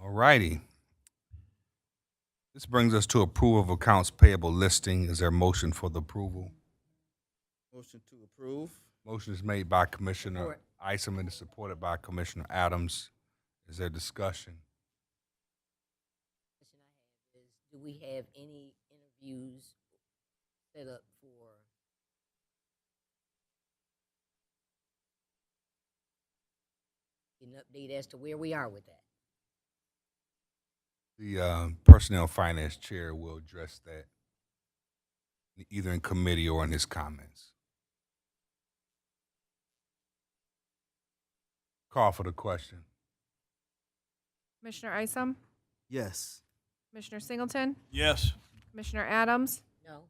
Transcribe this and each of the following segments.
All righty. This brings us to approval of accounts payable listing. Is there a motion for the approval? Motion to approve. Motion is made by Commissioner Support. Isom and is supported by Commissioner Adams. Is there discussion? Question I have is, do we have any interviews set up for an update as to where we are with that? The Personnel Finance Chair will address that either in committee or in his comments. Call for the question. Commissioner Isom, Yes. Commissioner Singleton, Yes. Commissioner Adams, No.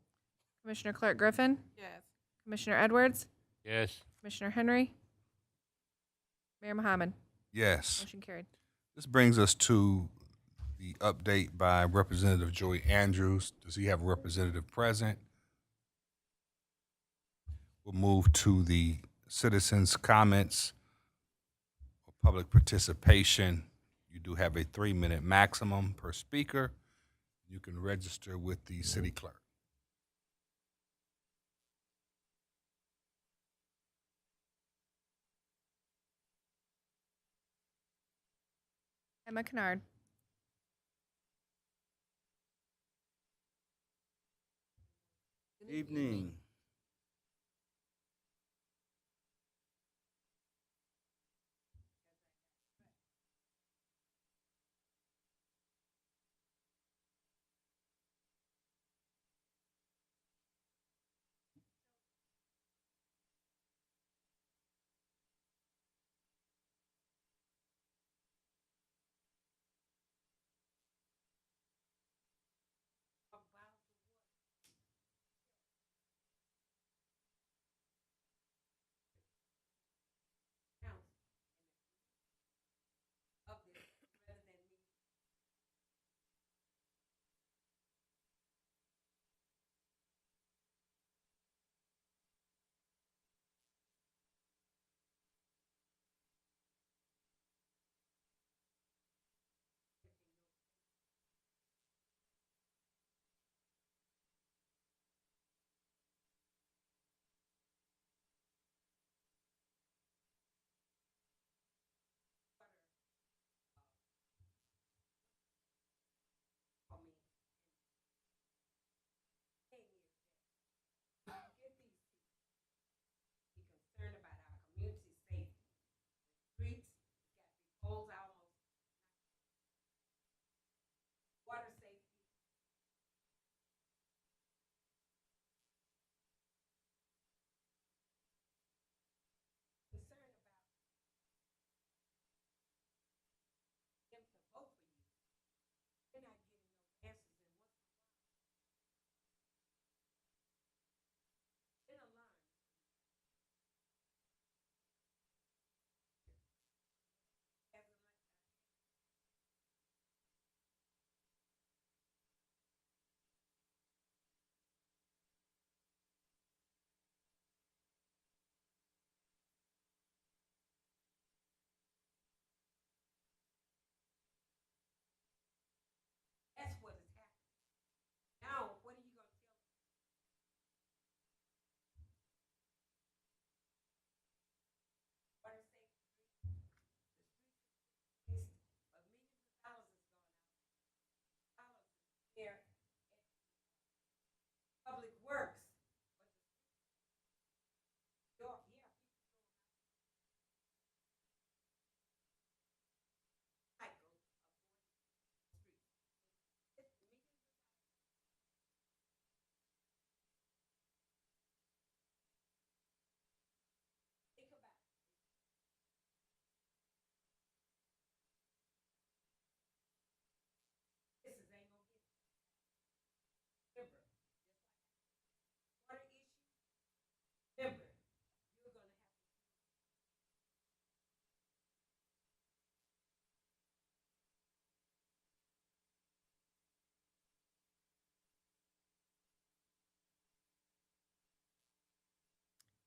Commissioner Clark Griffin, Yes. Commissioner Edwards, Yes. Commissioner Henry, Mayor Mohammed. Yes. Motion carried. This brings us to the update by Representative Joey Andrews. Does he have a representative present? We'll move to the citizens' comments or public participation. You do have a 3-minute maximum per speaker. You can register with the city clerk. Emma Kennard. Evening.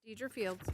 Deidre Fields.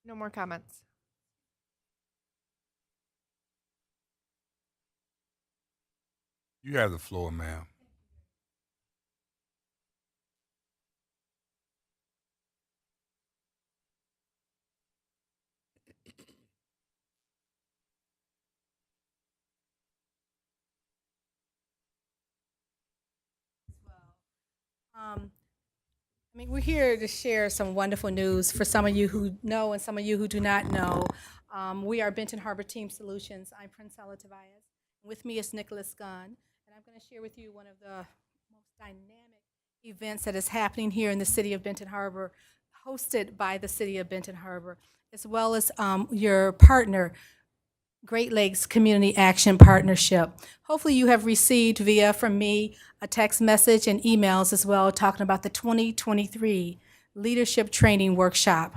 No more comments. You have the floor, ma'am. We're here to share some wonderful news for some of you who know and some of you who do not know. We are Benton Harbor Team Solutions. I'm Princella Tobias. With me is Nicholas Gunn, and I'm going to share with you one of the most dynamic events that is happening here in the city of Benton Harbor, hosted by the city of Benton Harbor, as well as your partner, Great Lakes Community Action Partnership. Hopefully you have received from me a text message and emails as well talking about the 2023 Leadership Training Workshop.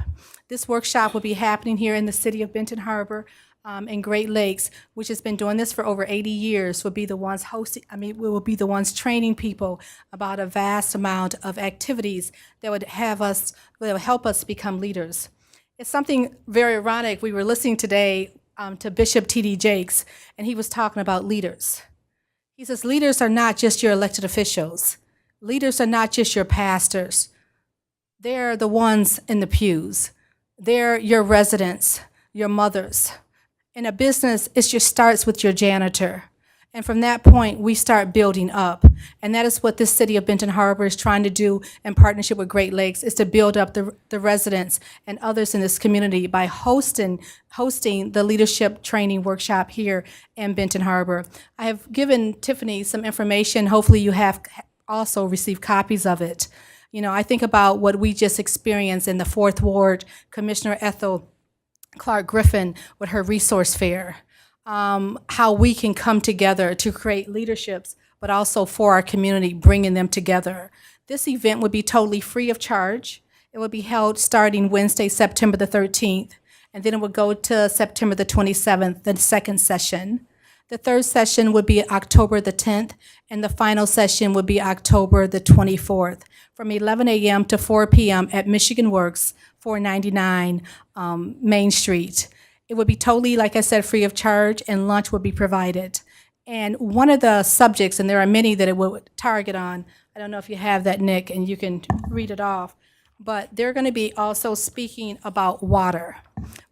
This workshop will be happening here in the city of Benton Harbor and Great Lakes, which has been doing this for over 80 years, will be the ones we will be the ones training people about a vast amount of activities that would help us become leaders. It's something very ironic. We were listening today to Bishop T.D. Jakes, and he was talking about leaders. He says, leaders are not just your elected officials. Leaders are not just your pastors. They're the ones in the pews. They're your residents, your mothers. In a business, it just starts with your janitor. And from that point, we start building up. And that is what this city of Benton Harbor is trying to do in partnership with Great Lakes, is to build up the residents and others in this community by hosting the leadership training workshop here in Benton Harbor. I have given Tiffany some information. Hopefully you have also received copies of it. You know, I think about what we just experienced in the 4th Ward, Commissioner Ethel Clark Griffin with her resource fair. How we can come together to create leaderships, but also for our community, bringing them together. This event would be totally free of charge. It would be held starting Wednesday, September the 13th, and then it would go to September the 27th, the second session. The third session would be October the 10th, and the final session would be October the 24th, from 11 a.m. to 4 p.m. at Michigan Works, 499 Main Street. It would be totally, like I said, free of charge, and lunch would be provided. And one of the subjects, and there are many that it would target on, I don't know if you have that, Nick, and you can read it off, but they're going to be also speaking about water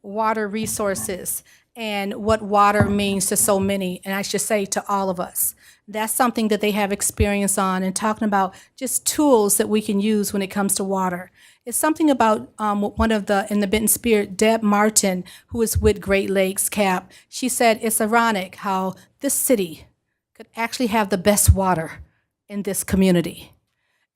resources, and what water means to so many, and I should say to all of us. That's something that they have experience on, and talking about just tools that we can use when it comes to water. It's something about one of in the Benton Spirit, Deb Martin, who is with Great Lakes CAP. She said it's ironic how this city could actually have the best water in this community.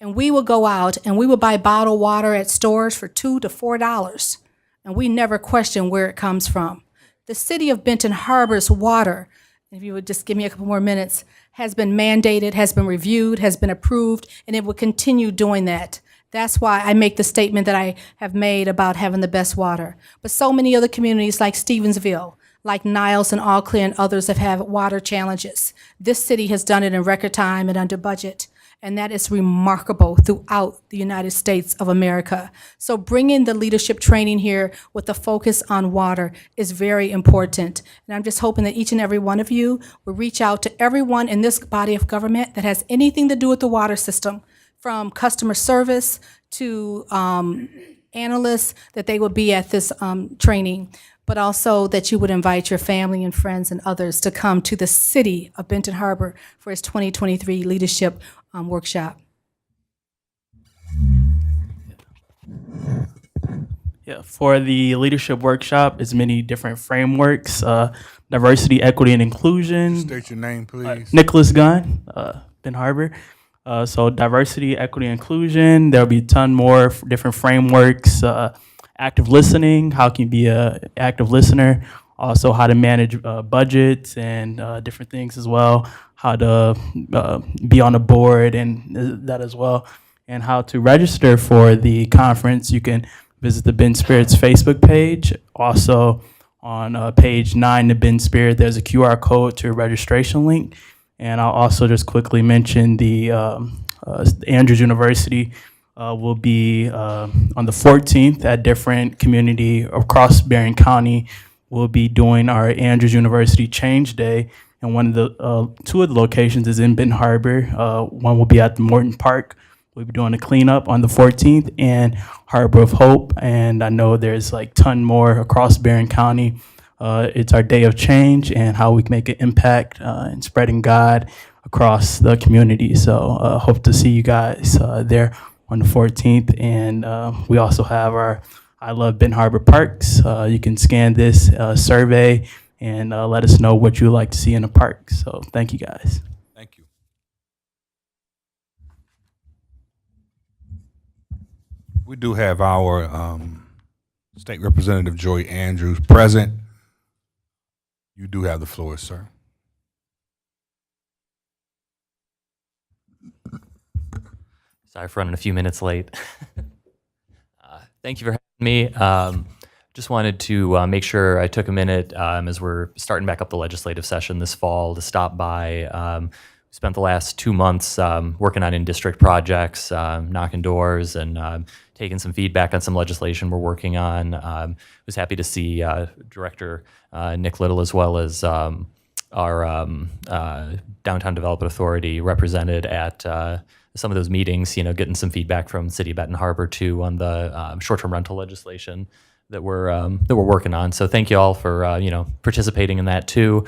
And we will go out and we will buy bottled water at stores for $2 to $4, and we never question where it comes from. The city of Benton Harbor's water, if you would just give me a couple more minutes, has been mandated, has been reviewed, has been approved, and it will continue doing that. That's why I make the statement that I have made about having the best water. But so many other communities like Stevensville, like Niles and All Clear and others have had water challenges. This city has done it in record time and under budget, and that is remarkable throughout the United States of America. So bringing the leadership training here with the focus on water is very important. And I'm just hoping that each and every one of you will reach out to everyone in this body of government that has anything to do with the water system, from customer service to analysts, that they will be at this training, but also that you would invite your family and friends and others to come to the city of Benton Harbor for its 2023 Leadership Workshop. Yeah, for the leadership workshop, it's many different frameworks, diversity, equity, and inclusion. State your name, please. Nicholas Gunn, Benton Harbor. So diversity, equity, inclusion. There'll be a ton more different frameworks. Active listening, how can you be an active listener? Also how to manage budgets and different things as well. How to be on the board and that as well. And how to register for the conference. You can visit the Ben Spirit's Facebook page. Also on page 9, the Ben Spirit, there's a QR code to a registration link. And I'll also just quickly mention the Andrews University will be on the 14th at different community across Berrien County. We'll be doing our Andrews University Change Day, and one of the two of the locations is in Benton Harbor. One will be at the Morton Park. We'll be doing a cleanup on the 14th, and Harbor of Hope. And I know there's like ton more across Berrien County. It's our day of change and how we can make an impact in spreading God across the community. So hope to see you guys there on the 14th. And we also have our I Love Benton Harbor Parks. You can scan this survey and let us know what you'd like to see in the park. So thank you guys. Thank you. We do have our State Representative Joy Andrews present. You do have the floor, sir. Sorry for running a few minutes late. Thank you for having me. Just wanted to make sure I took a minute as we're starting back up the legislative session this fall to stop by. We spent the last 2 months working on in-district projects, knocking doors, and taking some feedback on some legislation we're working on. Was happy to see Director Nick Little as well as our Downtown Development Authority represented at some of those meetings, you know, getting some feedback from the City of Benton Harbor too on the short-term rental legislation that we're working on. So thank you all for you know, participating in that too.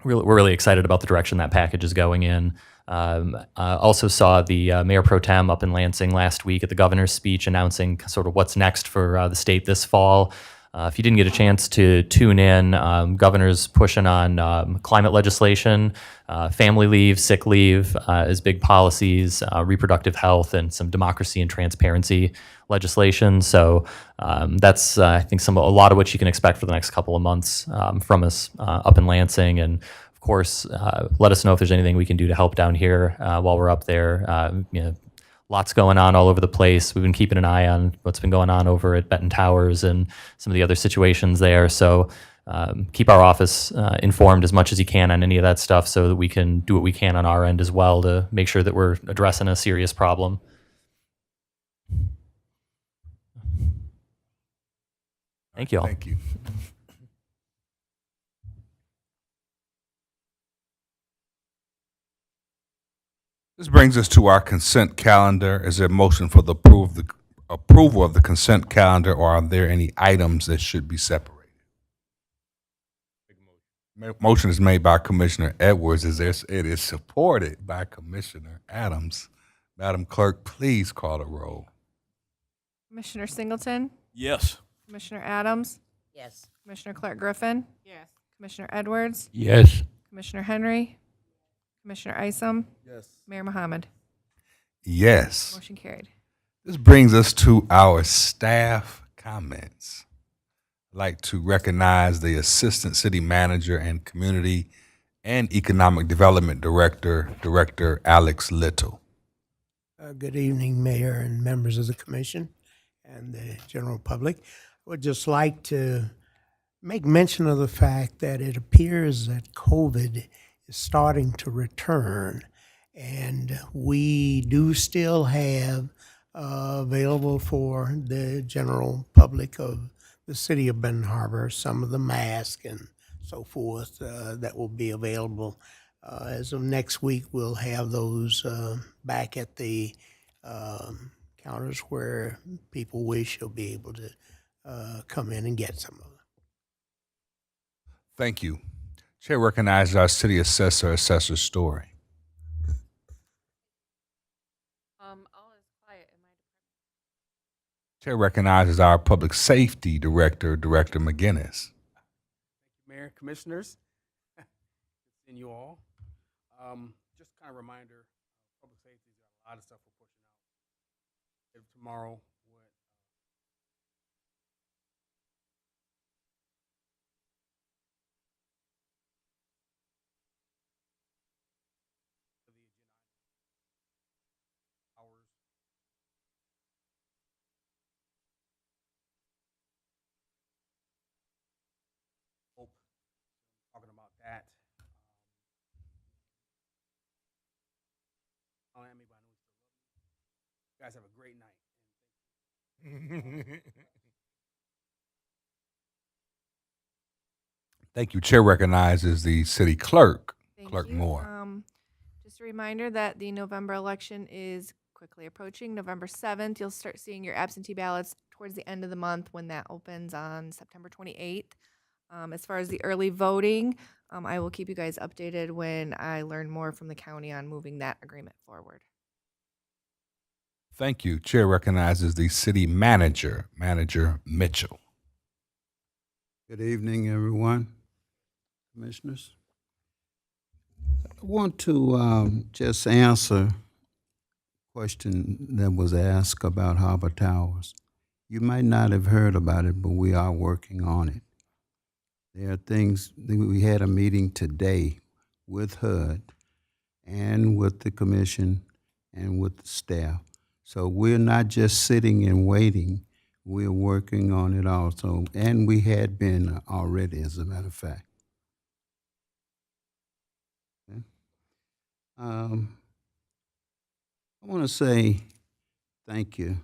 We're really excited about the direction that package is going in. Also saw the Mayor Pro Tem up in Lansing last week at the governor's speech announcing sort of what's next for the state this fall. If you didn't get a chance to tune in, governor's pushing on climate legislation, family leave, sick leave as big policies, reproductive health, and some democracy and transparency legislation. So that's, I think, a lot of what you can expect for the next couple of months from us up in Lansing. And of course, let us know if there's anything we can do to help down here while we're up there. You know, lots going on all over the place. We've been keeping an eye on what's been going on over at Benton Towers and some of the other situations there. So keep our office informed as much as you can on any of that stuff so that we can do what we can on our end as well to make sure that we're addressing a serious problem. Thank you all. Thank you. This brings us to our consent calendar. Is there a motion for the approval of the consent calendar, or are there any items that should be separated? Motion is made by Commissioner Edwards. It is supported by Commissioner Adams. Madam Clerk, please call the roll. Commissioner Singleton, Yes. Commissioner Adams, Yes. Commissioner Clark Griffin, Yes. Commissioner Edwards, Yes. Commissioner Henry, Commissioner Isom, Yes. Mayor Mohammed. Yes. Motion carried. This brings us to our staff comments. I'd like to recognize the Assistant City Manager and Community and Economic Development Director, Director Alex Little. Good evening, Mayor and members of the Commission and the general public. I would just like to make mention of the fact that it appears that COVID is starting to return, and we do still have available for the general public of the city of Benton Harbor some of the masks and so forth that will be available. As of next week, we'll have those back at the counters where people wish will be able to come in and get some of them. Thank you. Chair recognizes our City Assessor, Assessor Story. All is quiet in my department. Chair recognizes our Public Safety Director, Director McGinnis. Mayor, Commissioners, and you all. Just kind of reminder, public safety has got a lot of stuff we're pushing out. Tomorrow, talking about that. You guys have a great night. Thank you. Chair recognizes the city clerk, Thank Clerk you. Moore. Just a reminder that the November election is quickly approaching. November 7th, you'll start seeing your absentee ballots towards the end of the month when that opens on September 28th. As far as the early voting, I will keep you guys updated when I learn more from the county on moving that agreement forward. Thank you. Chair recognizes the city manager, Manager Mitchell. Good evening, everyone, commissioners. I want to just answer a question that was asked about Harbor Towers. You might not have heard about it, but we are working on it. There are things, we had a meeting today with HUD and with the commission and with the staff. So we're not just sitting and waiting, we're working on it also. And we had been already, as a matter of fact. Okay. I want to say thank you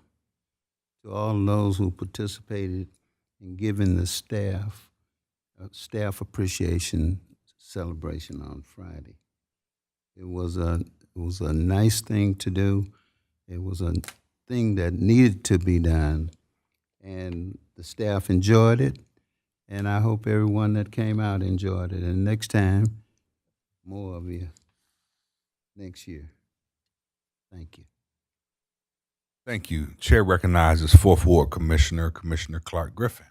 to all those who participated in giving the staff staff appreciation celebration on Friday. It was a nice thing to do. It was a thing that needed to be done, and the staff enjoyed it, and I hope everyone that came out enjoyed it. And next time, more of you next year. Thank you. Thank you. Chair recognizes 4th Ward Commissioner, Commissioner Clark Griffin.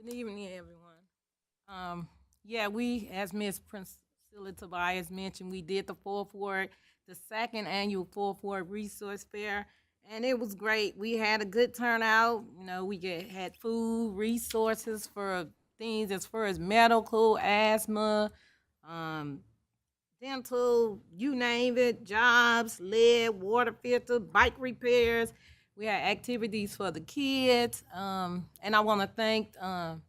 Good evening, everyone. Yeah, we, as Ms. Priscilla Tobias mentioned, we did the 4th Ward, the 2nd annual 4th Ward Resource Fair, and it was great. We had a good turnout. You know, we had food, resources for things as far as medical, asthma, dental, you name it, jobs, lead, water filter, bike repairs. We had activities for the kids. And I want to thank the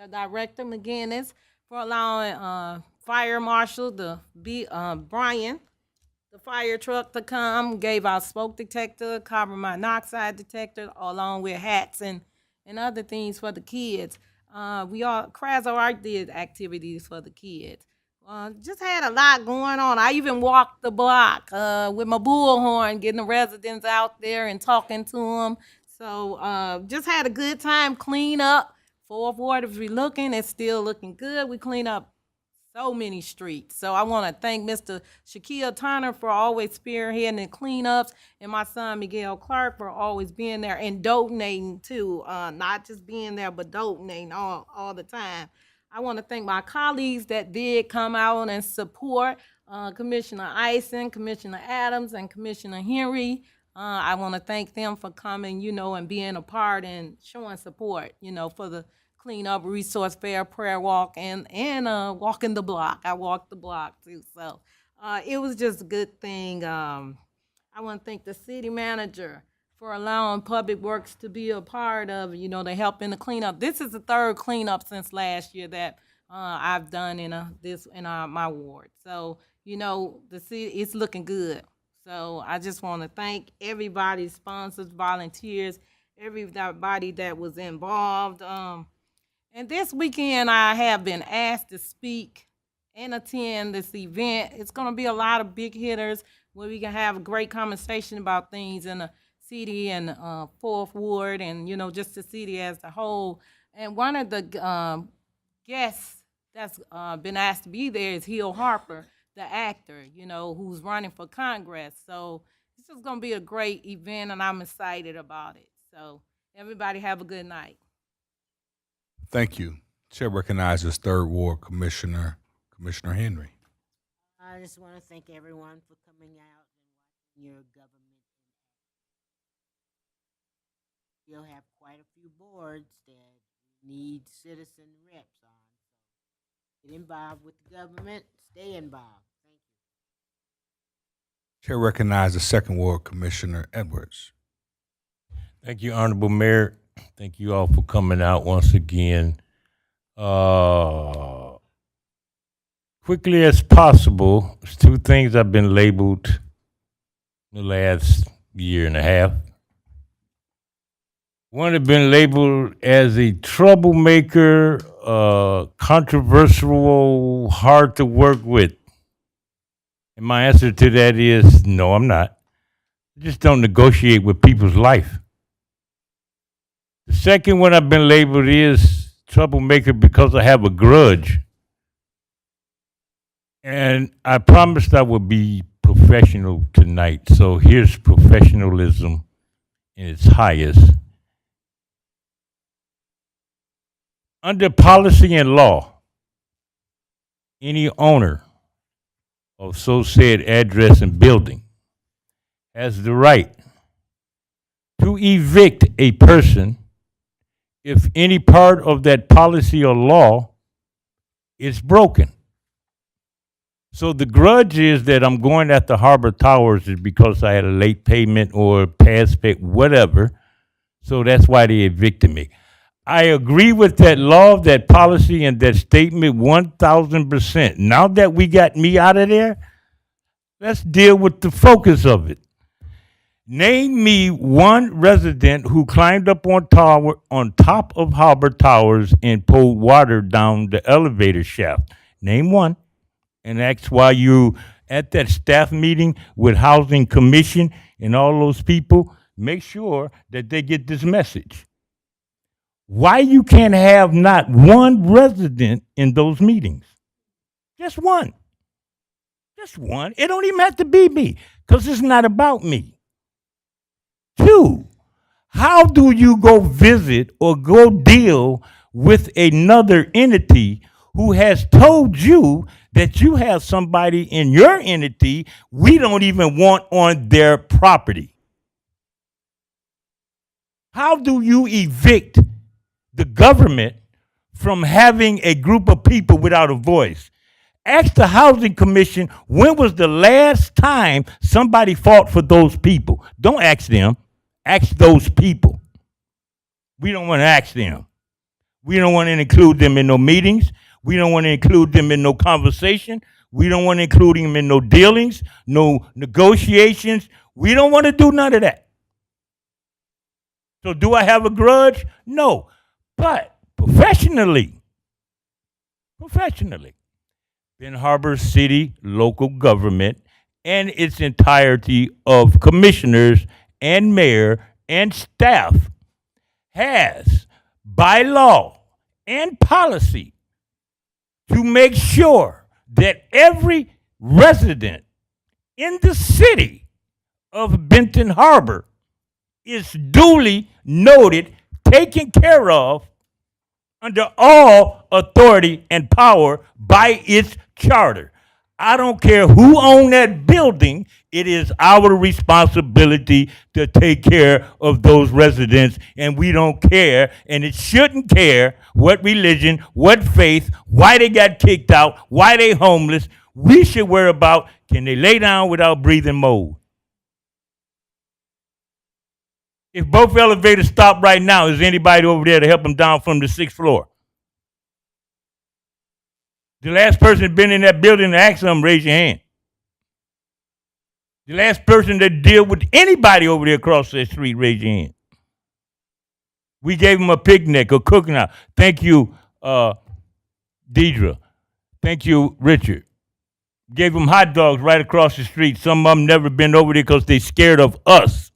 director, McGinnis, for allowing Fire Marshal, Brian, the fire truck to come, gave our smoke detector, carbon monoxide detector, along with hats and other things for the kids. Crazo did activities for the kids. Just had a lot going on. I even walked the block with my bullhorn, getting the residents out there and talking to them. So just had a good time. Clean up. 4th Ward, if we're looking, it's still looking good. We clean up so many streets. So I want to thank Mr. Shaquille Turner for always spearheading the cleanups, and my son Miguel Clark for always being there and donating too. Not just being there, but donating all the time. I want to thank my colleagues that did come out and support, Commissioner Ison, Commissioner Adams, and Commissioner Henry. I want to thank them for coming, and being a part and showing support, for the cleanup, resource fair, prayer walk, and walking the block. I walked the block too, so it was just a good thing. I want to thank the city manager for allowing Public Works to be a part of, they help in the cleanup. This is the 3rd cleanup since last year that I've done in my ward. So, the city, it's looking good. So I just want to thank everybody, sponsors, volunteers, everybody that was involved. And this weekend I have been asked to speak and attend this event. It's going to be a lot of big hitters where we can have a great conversation about things in the city and 4th Ward and, just the city as a whole. And one of the guests that's been asked to be there is Hill Harper, the actor, who's running for Congress. So this is going to be a great event, and I'm excited about it. So everybody have a good night. Thank you. Chair recognizes 3rd Ward Commissioner, Commissioner Henry. I just want to thank everyone for coming out and watching your government. You'll have quite a few boards that need citizen reps on. So get involved with the government, stay involved. Thank you. Chair recognizes 2nd Ward Commissioner Edwards. Thank you, Honorable Mayor. Thank you all for coming out once again. Quickly as possible, there's 2 things I've been labeled the last year and a half. One have been labeled as a troublemaker, controversial, hard to work with. And my answer to that is no, I'm not. I just don't negotiate with people's life. The second one I've been labeled is troublemaker because I have a grudge. And I promised I would be professional tonight. So here's professionalism in its highest. Under policy and law, any owner of so said address and building has the right to evict a person if any part of that policy or law is broken. So the grudge is that I'm going after Harbor Towers is because I had a late payment or past pay, whatever. So that's why they evicted me. I agree with that law, that policy, and that statement 1,000%. Now that we got me out of there, let's deal with the focus of it. Name me one resident who climbed up on top of Harbor Towers and pulled water down the elevator shaft. Name one. And that's why you at that staff meeting with Housing Commission and all those people, make sure that they get this message. Why you can't have not one resident in those meetings? Just one. Just one. It don't even have to be me, because it's not about me. 2, how do you go visit or go deal with another entity who has told you that you have somebody in your entity we don't even want on their property? How do you evict the government from having a group of people without a voice? Ask the Housing Commission, when was the last time somebody fought for those people? Don't ask them. Ask those people. We don't want to ask them. We don't want to include them in no meetings. We don't want to include them in no conversation. We don't want to include them in no dealings, no negotiations. We don't want to do none of that. So do I have a grudge? No. But professionally, Ben Harbor City local government and its entirety of commissioners and mayor and staff has, by law and policy, to make sure that every resident in the city of Benton Harbor is duly noted, taken care of, under all authority and power by its charter. I don't care who owns that building, it is our responsibility to take care of those residents, and we don't care, and it shouldn't care what religion, what faith, why they got kicked out, why they homeless. We should worry about, can they lay down without breathing mold? If both elevators stop right now, is anybody over there to help them down from the 6th floor? The last person been in that building to ask them, raise your hand. The last person that deal with anybody over there across that street, raise your hand. We gave them a picnic, a cooking out. Thank you, Deidre. Thank you, Richard. Gave them hot dogs right across the street. Some of them never been over there because they scared of us.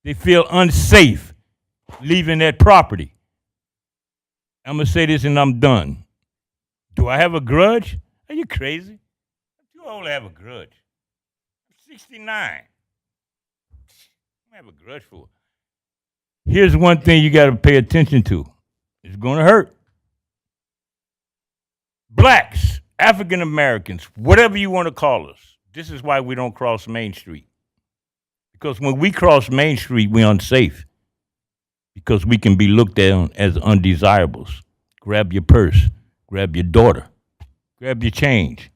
They feel unsafe leaving that property. I'm going to say this and I'm done. Do I have a grudge? Are you crazy? I'm too old to have a grudge. I'm 69. I don't have a grudge for it. Here's one thing you got to pay attention to. It's going to hurt. Blacks, African Americans, whatever you want to call us. This is why we don't cross Main Street. Because when we cross Main Street, we're unsafe. Because we can be looked at as undesirables. Grab your purse. Grab your daughter. Grab your change.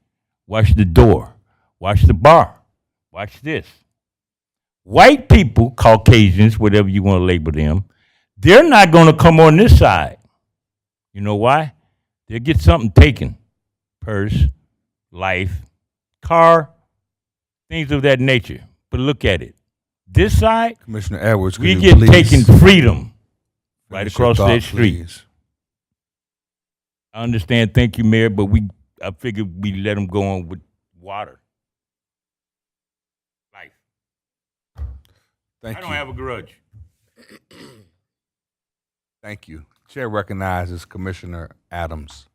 Watch the door. Watch the bar. Watch this. White people, Caucasians, whatever you want to label them, they're not going to come on this side. You know why? They'll get something taken. Purse, life, car, things of that nature. But look at it. This side, Commissioner Edwards, could we you get please taken freedom right finish your across thought, that street. please? I understand. Thank you, Mayor. But I figured we let them go on with water. Life. Thank I you. don't have a grudge. Thank you. Chair recognizes Commissioner Adams.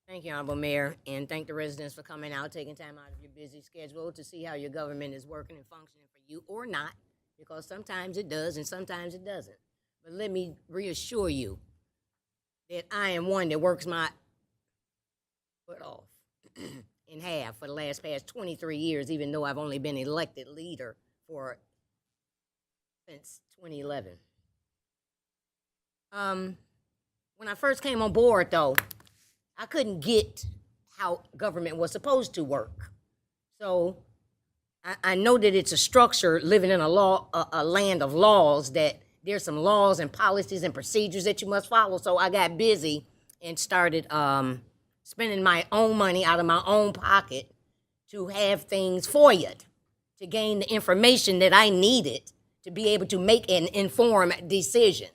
Thank you, Honorable Mayor, and thank the residents for coming out, taking time out of your busy schedule to see how your government is working and functioning for you or not, because sometimes it does and sometimes it doesn't. But let me reassure you that I am one that works my butt off in half for the past 23 years, even though I've only been elected leader since 2011. When I first came on board, though, I couldn't get how government was supposed to work. So I know that it's a structure living in a land of laws, that there's some laws and policies and procedures that you must follow. So I got busy and started spending my own money out of my own pocket to have things FOIA'd, to gain the information that I needed to be able to make an informed decision.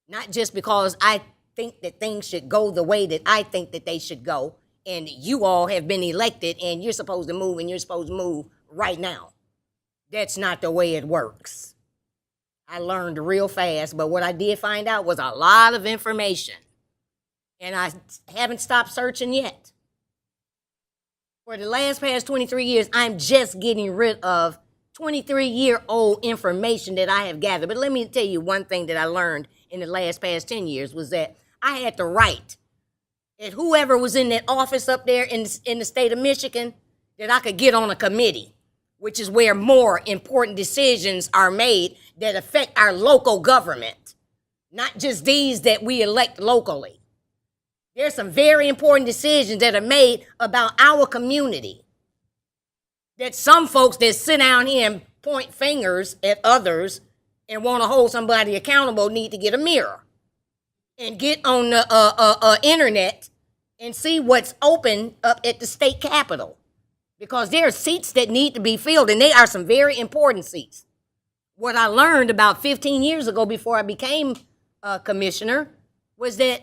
Not just because I think that things should go the way that I think that they should go, and you all have been elected and you're supposed to move and you're supposed to move right now. That's not the way it works. I learned real fast, but what I did find out was a lot of information, and I haven't stopped searching yet. For the past 23 years, I'm just getting rid of 23-year-old information that I have gathered. But let me tell you one thing that I learned in the past 10 years was that I had the right that whoever was in that office up there in the state of Michigan, that I could get on a committee, which is where more important decisions are made that affect our local government, not just these that we elect locally. There's some very important decisions that are made about our community that some folks that sit down here and point fingers at others and want to hold somebody accountable need to get a mirror and get on the internet and see what's open up at the state capitol. Because there are seats that need to be filled, and they are some very important seats. What I learned about 15 years ago before I became a commissioner was that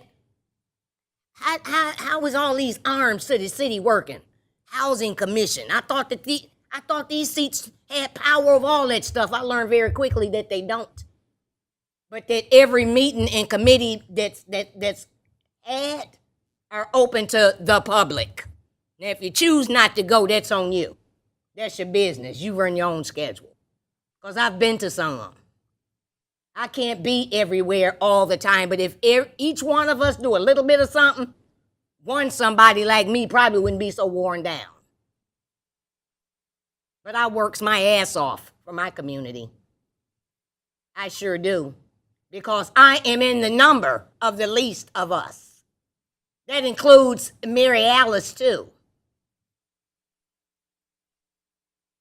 how was all these arms to the city working? Housing commission. I thought these seats had power of all that stuff. I learned very quickly that they don't. But that every meeting and committee that's had are open to the public. Now, if you choose not to go, that's on you. That's your business. You run your own schedule. Because I've been to some. I can't be everywhere all the time, but if each one of us do a little bit of something, somebody like me probably wouldn't be so worn down. But I works my ass off for my community. I sure do. Because I am in the number of the least of us. That includes Mary Alice, too.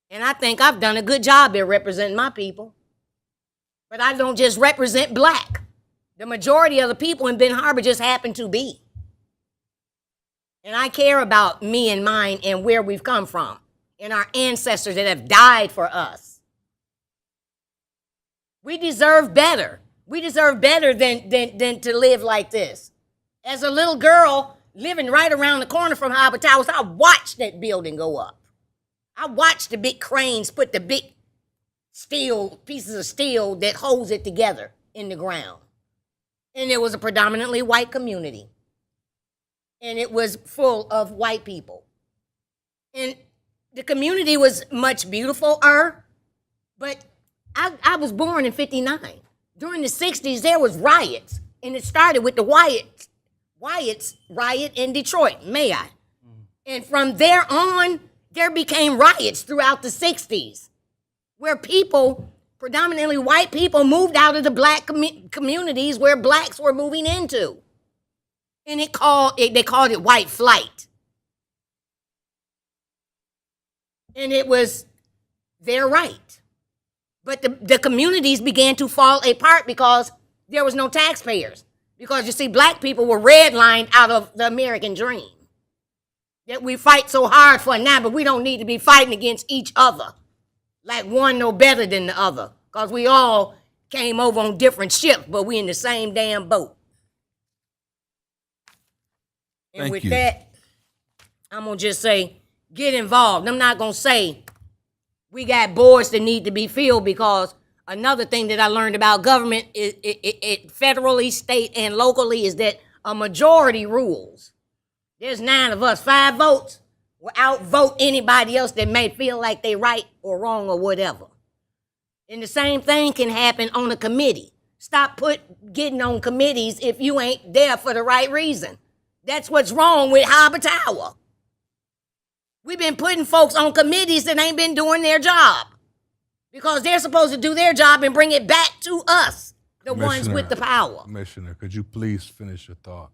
And I think I've done a good job at representing my people. But I don't just represent black. The majority of the people in Ben Harbor just happen to be. And I care about me and mine and where we've come from and our ancestors that have died for us. We deserve better. We deserve better than to live like this. As a little girl living right around the corner from Harbor Towers, I watched that building go up. I watched the big cranes put the big pieces of steel that holds it together in the ground. And it was a predominantly white community. And it was full of white people. And the community was much beautifuler, but I was born in 59. During the 60s, there was riots. And it started with the Wyatt's riot in Detroit, may I? And from there on, there became riots throughout the 60s, where people, predominantly white people, moved out of the black communities where blacks were moving into. And they called it white flight. And it was their right. But the communities began to fall apart because there was no taxpayers. Because, you see, black people were redlined out of the American dream that we fight so hard for now, but we don't need to be fighting against each other like one no better than the other, because we all came over on different ships, but we in the same damn boat. And Thank with you. that, I'm going to just say, get involved. I'm not going to say we got boards that need to be filled, because another thing that I learned about government, it federally, state, and locally, is that a majority rules. There's 9 of us, 5 votes will outvote anybody else that may feel like they right or wrong or whatever. And the same thing can happen on a committee. Stop getting on committees if you ain't there for the right reason. That's what's wrong with Harbor Tower. We've been putting folks on committees that ain't been doing their job, because they're supposed to do their job and bring it back to us, the ones with the power. Commissioner, could you please finish your thought?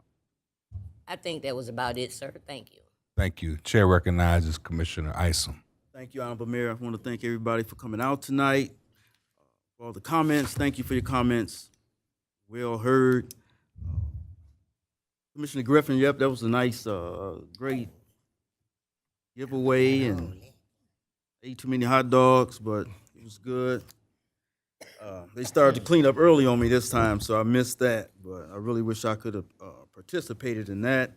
I think that was about it, sir. Thank you. Thank you. Chair recognizes Commissioner Isom. Thank you, Honorable Mayor. I want to thank everybody for coming out tonight. For all the comments, thank you for your comments. Well heard. Commissioner Griffin, yep, that was a nice, great giveaway, and ate too many hot dogs, but it was good. They started to clean up early on me this time, so I missed that, but I really wish I could have participated in that.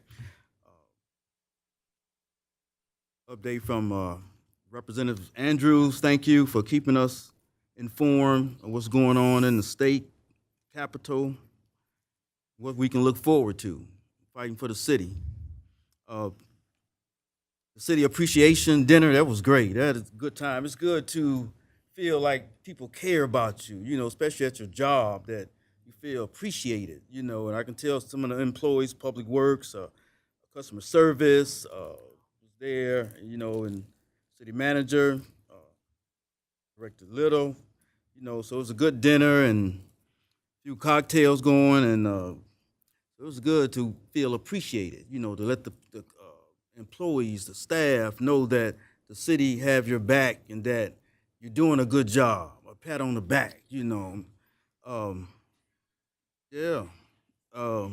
Update from Representative Andrews. Thank you for keeping us informed of what's going on in the state capitol, what we can look forward to, fighting for the city. The city appreciation dinner, that was great. That is a good time. It's good to feel like people care about you, you know, especially at your job, that you feel appreciated, you know, and I can tell some of the employees, public works, customer service, was there, you know, and city manager, Director Little, you know, so it was a good dinner and a few cocktails going, and it was good to feel appreciated, you know, to let the employees, the staff know that the city have your back and that you're doing a good job, a pat on the back, you know. Yeah. I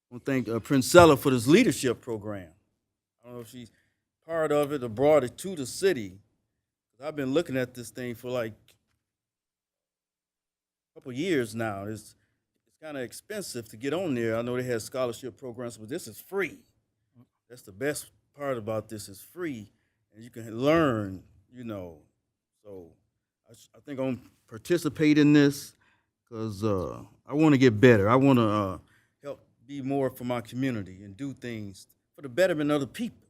want to thank Princella for this leadership program. I don't know if she's part of it or brought it to the city. I've been looking at this thing for like a couple years now. It's kind of expensive to get on there. I know they have scholarship programs, but this is free. That's the best part about this, is free, and you can learn, you know. So I think I'm gonna participate in this because I want to get better. I want to help be more for my community and do things for the betterment of the people,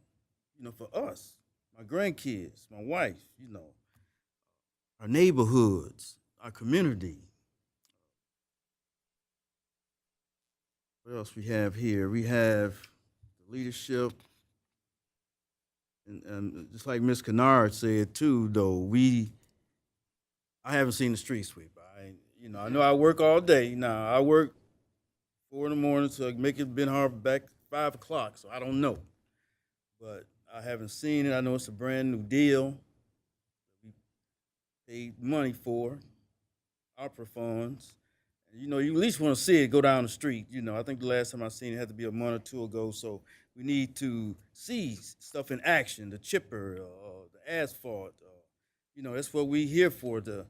you know, for us, my grandkids, my wife, you know, our neighborhoods, our community. What else we have here? We have leadership, and just like Ms. Kennard said too, though, I haven't seen the street sweep. I know I work all day. Now I work 4 in the morning, so I make it Ben Harbor back 5 o'clock, so I don't know. But I haven't seen it. I know it's a brand new deal. We paid money for opera funds. You know, you at least want to see it go down the street. You know, I think the last time I seen it had to be a month or two ago. So we need to see stuff in action, the chipper, the asphalt. You know, that's what we here for. If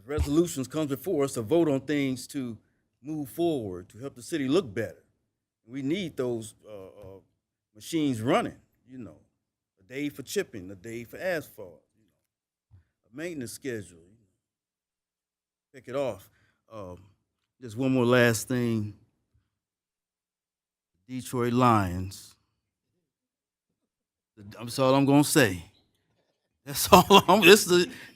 resolutions come before us to vote on things to move forward, to help the city look better. We need those machines running, you know, a day for chipping, a day for asphalt, you know, a maintenance schedule. Pick it off. Just one more last thing. Detroit Lions. That's all I'm gonna say. That's all.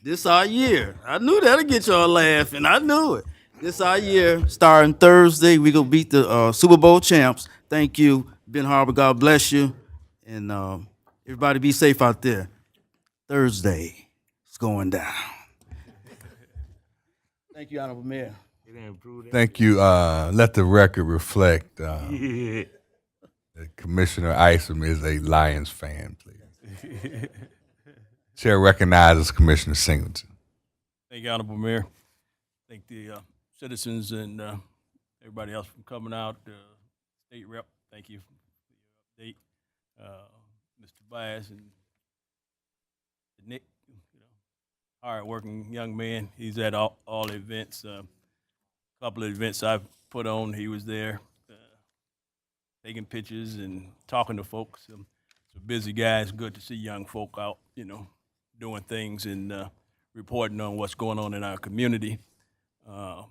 This our year. I knew that'll get y'all laughing. I knew it. This our year. Starting Thursday, we gonna beat the Super Bowl champs. Thank you, Ben Harbor. God bless you, and everybody be safe out there. Thursday, it's going down. Thank you, Honorable Mayor. Thank you. Let the record reflect that Commissioner Isom is a Lions fan, please. Chair recognizes Commissioner Singleton. Thank you, Honorable Mayor. Thank the citizens and everybody else for coming out. State Rep, thank you for the update. Mr. Bias and Nick, hard-working young man. He's at all events. Couple of events I've put on, he was there, taking pictures and talking to folks. He's a busy guy. It's good to see young folk out, doing things and reporting on what's going on in our community. I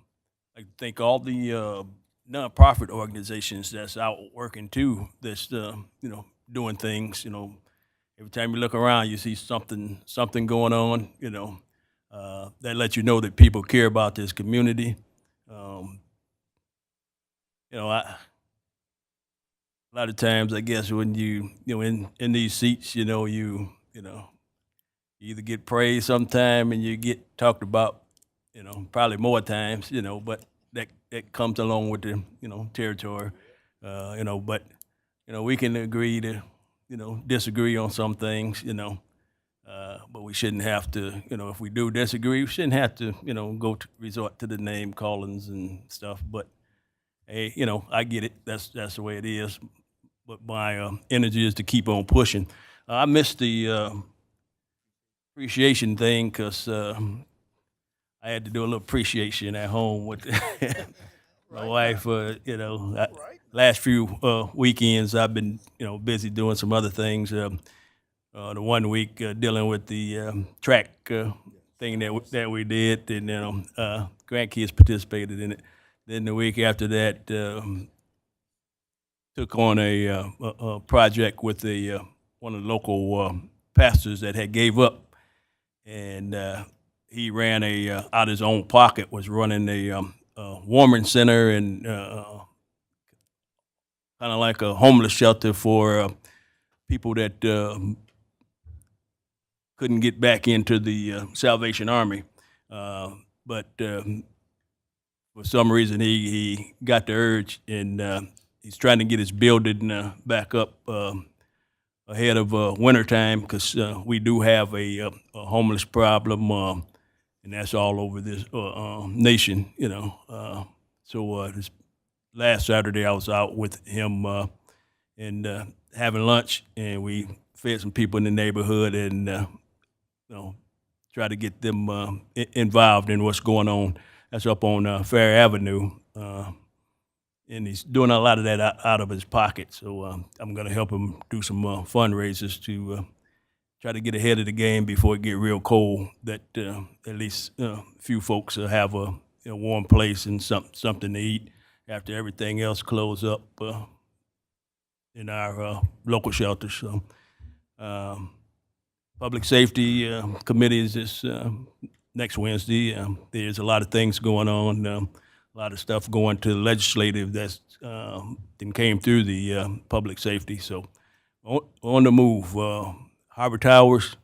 think all the nonprofit organizations that's out working too, that's doing things. Every time you look around, you see something going on. That lets you know that people care about this community. A lot of times, I guess when you in these seats, you either get praised sometime and you get talked about, probably more times, but that comes along with the territory, but we can agree to disagree on some things, but we shouldn't have to, if we do disagree, we shouldn't have to resort to the name callings and stuff. But hey, I get it. That's the way it is. But my energy is to keep on pushing. I missed the appreciation thing because I had to do a little appreciation at home with my wife. Last few weekends I've been busy doing some other things. The 1 week dealing with the track thing that we did, and grandkids participated in it. Then the week after that, took on a project with one of the local pastors that had gave up, and he ran out of his own pocket, was running a warming center and kind of like a homeless shelter for people that couldn't get back into the Salvation Army, but for some reason he got the urge, and he's trying to get his building back up ahead of wintertime, because we do have a homeless problem, and that's all over this nation, So this last Saturday I was out with him and having lunch, and we fed some people in the neighborhood and try to get them involved in what's going on. That's up on Fair Avenue, and he's doing a lot of that out of his pocket. So I'm going to help him do some fundraisers to try to get ahead of the game before it get real cold, that at least a few folks will have a warm place and something to eat after everything else close up in our local shelters. So Public Safety Committee is this next Wednesday. There's a lot of things going on, a lot of stuff going to the legislative that's then came through the public safety. So on the move. Harbor Towers,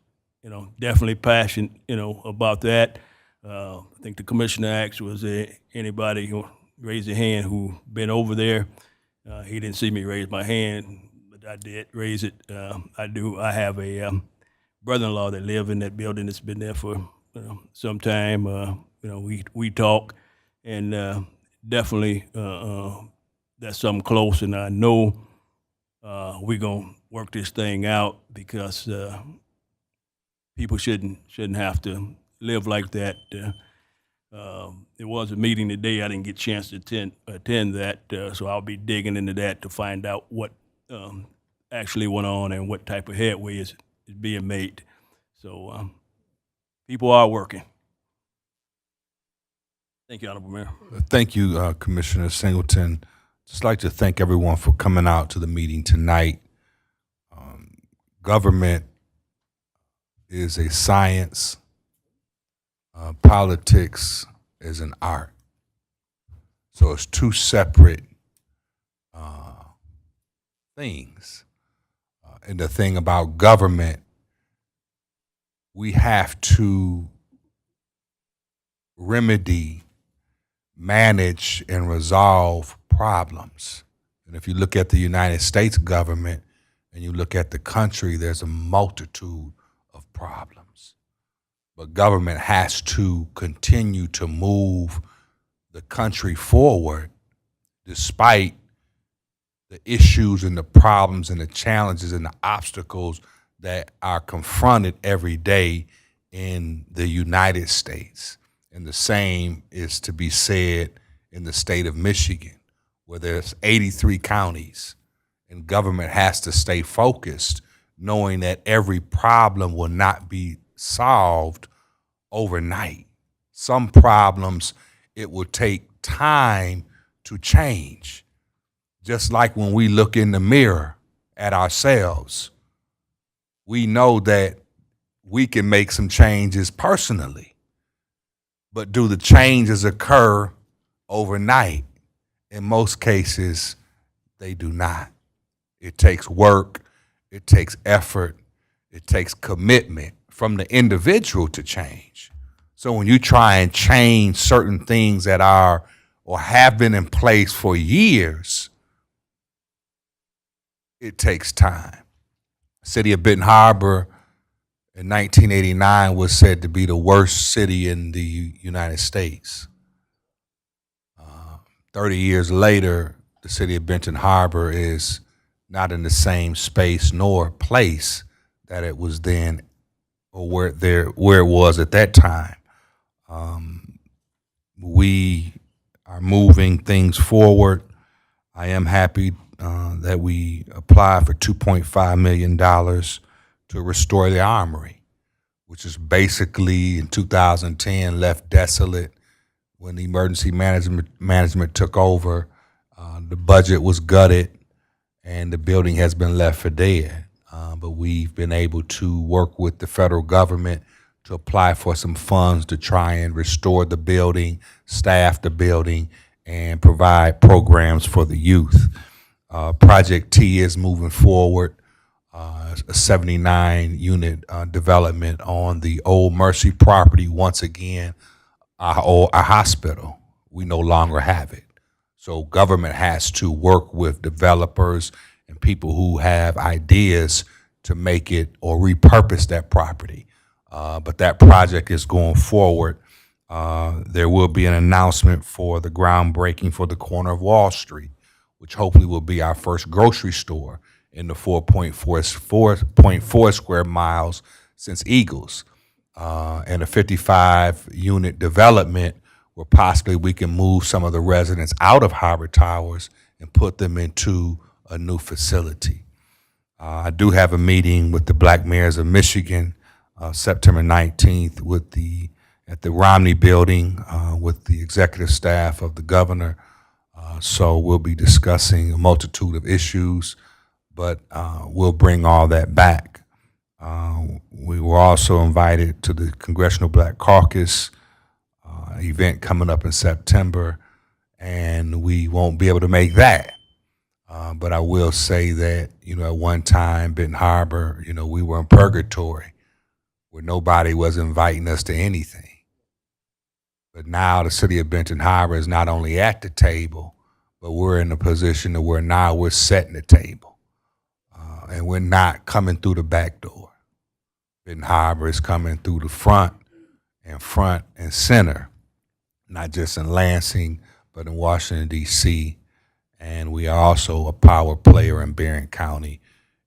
definitely passionate, about that. I think the commissioner asked, was there anybody who raised their hand who been over there? He didn't see me raise my hand, but I did raise it. I do. I have a brother-in-law that live in that building that's been there for some time. We talk, and definitely that's something close, and I know we're gonna work this thing out, because people shouldn't have to live like that. There was a meeting today. I didn't get a chance to attend that, so I'll be digging into that to find out what actually went on and what type of headway is being made. So people are working. Thank you, Honorable Mayor. Thank you, Commissioner Singleton. Just like to thank everyone for coming out to the meeting tonight. Government is a science. Politics is an art. So it's two separate things. And the thing about government, we have to remedy, manage, and resolve problems. And if you look at the United States government and you look at the country, there's a multitude of problems. But government has to continue to move the country forward despite the issues and the problems and the challenges and the obstacles that are confronted every day in the United States. And the same is to be said in the state of Michigan, where there's 83 counties, and government has to stay focused, knowing that every problem will not be solved overnight. Some problems, it will take time to change. Just like when we look in the mirror at ourselves, we know that we can make some changes personally, but do the changes occur overnight? In most cases, they do not. It takes work, it takes effort, it takes commitment from the individual to change. So when you try and change certain things that are or have been in place for years, it takes time. City of Benton Harbor in 1989 was said to be the worst city in the United States. 30 years later, the city of Benton Harbor is not in the same space nor place that it was then, or where it was at that time. We are moving things forward. I am happy that we applied for $2.5 million to restore the Armory, which is basically in 2010 left desolate. When the emergency management took over, the budget was gutted and the building has been left for dead. But we've been able to work with the federal government to apply for some funds to try and restore the building, staff the building, and provide programs for the youth. Project T is moving forward, a 79-unit development on the Old Mercy property. Once again, our hospital, we no longer have it. So government has to work with developers and people who have ideas to make it or repurpose that property. But that project is going forward. There will be an announcement for the groundbreaking for the corner of Wall Street, which hopefully will be our first grocery store in the 4.4 square miles since Eagles. And a 55-unit development where possibly we can move some of the residents out of Harbor Towers and put them into a new facility. I do have a meeting with the Black Mayors of Michigan, September 19th at the Romney Building with the executive staff of the governor. So we'll be discussing a multitude of issues, but we'll bring all that back. We were also invited to the Congressional Black Caucus event coming up in September, and we won't be able to make that. But I will say that, at one time, Benton Harbor, we were in purgatory where nobody was inviting us to anything. But now the city of Benton Harbor is not only at the table, but we're in a position where now we're setting the table. And we're not coming through the back door. Benton Harbor is coming through the front and center, not just in Lansing, but in Washington, D.C., and we are also a power player in Barron County.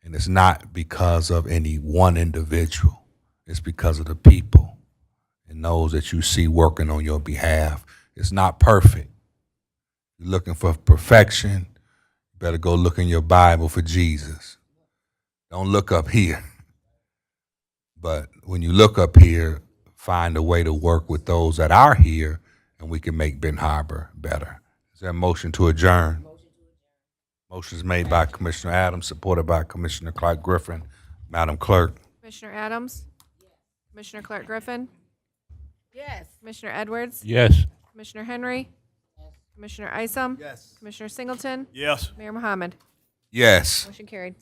And it's not because of any one individual. It's because of the people and those that you see working on your behalf. It's not perfect. You're looking for perfection, you better go look in your Bible for Jesus. Don't look up here. But when you look up here, find a way to work with those that are here, and we can make Benton Harbor better. Is there a motion to adjourn? Motion is made by Commissioner Adams, supported by Commissioner Clark Griffin. Madam Clerk. Commissioner Adams? Commissioner Clark Griffin? Yes. Commissioner Edwards? Yes. Commissioner Henry? Commissioner Isom? Yes. Commissioner Singleton? Yes. Mayor Mohammed? Yes. Motion carried.